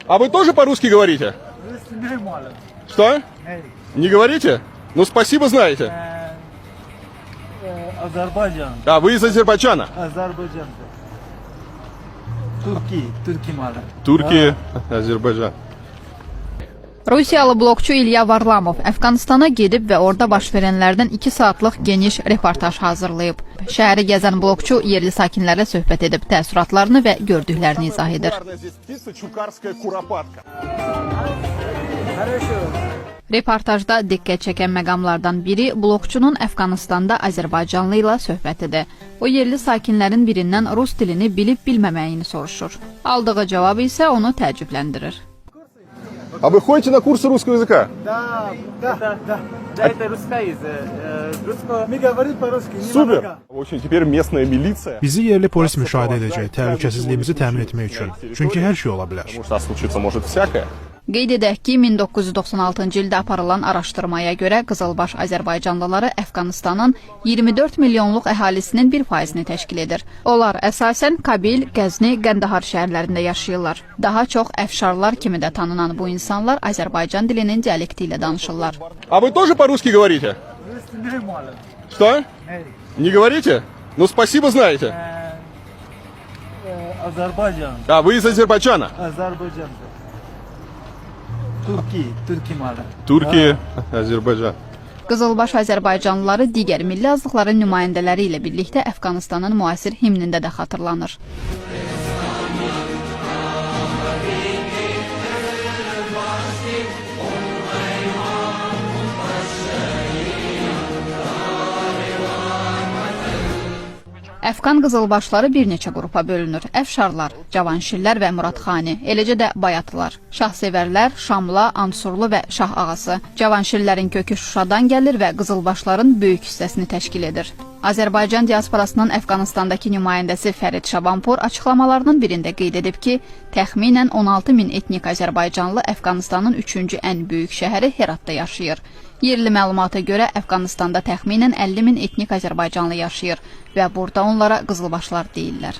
А вы тоже по-русски говорите? Что? Не говорите? Ну, спасибо, знаете. Azerbaycan. А, вы из Азербайджана? Azerbaycan. Türkiye malı. Türkiye, Azerbaycan. Rusiyalı blokçu İlya Varlamov Əfqanistana gedib və orada baş verənlərdən 2 saatlıq geniş reportaj hazırlayıb. Şəhəri gəzən blokçu yerli sakinlərlə söhbət edib, təəssüratlarını və gördüklərini izah edir. Reportajda diqqət çəkən məqamlardan biri blokçunun Əfqanistanda Azərbaycanlı ilə söhbətidir. O yerli sakinlərin birindən rus dilini bilib-bilməməyini soruşur. Aldığı cavab isə onu təəccübləndirir. А вы ходите на курсы русского языка? Да. Это русский язык. Мы говорим по-русски. Супер! В общем, теперь местная милиция. Bizi yerli polis müşahidə edəcək, təhlükəsizliyimizi təmin etmək üçün. Çünki hər şey ola bilər. Потому что случиться может всякое. Qeyd edək ki, 1996-cı ildə aparılan araşdırmaya görə qızılbaş Azərbaycanlıları Əfqanistanın 24 milyonluq əhalisinin 1%-ni təşkil edir. Onlar əsasən Kabil, Qəzni, Qəndahar şəhərlərində yaşayırlar. Daha çox əfşarlar kimi də tanınan bu insanlar Azərbaycan dilinin dialekti ilə danışırlar. А вы тоже по-русски говорите? Что? Не говорите? Ну, спасибо, знаете. Azerbaycan. А, вы из Азербайджана? Azerbaycan. Türkiye malı. Türkiye, Azerbaycan. Qızılbaş Azərbaycanlıları digər milli azlıqların nümayəndələri ilə birlikdə Əfqanistanın müasir himnində də xatırlanır. Əfqan qızılbaşları bir neçə qrupa bölünür. Əfşarlar, Cavanşirlər və Muradxani, eləcə də Bayatılar, Şahsevərlər, Şamla, Ansurlu və Şah Ağası. Cavanşirlərin kökü Şuşadan gəlir və qızılbaşların böyük hissəsini təşkil edir. Azərbaycan diasporasının Əfqanistandakı nümayəndəsi Fərid Şabanpur açıqlamalarının birində qeyd edib ki, təxminən 16 min etnik Azərbaycanlı Əfqanistanın 3-cü ən böyük şəhəri Heratda yaşayır. Yerli məlumata görə Əfqanistanda təxminən 50 min etnik Azərbaycanlı yaşayır və burada onlara qızılbaşlar deyirlər.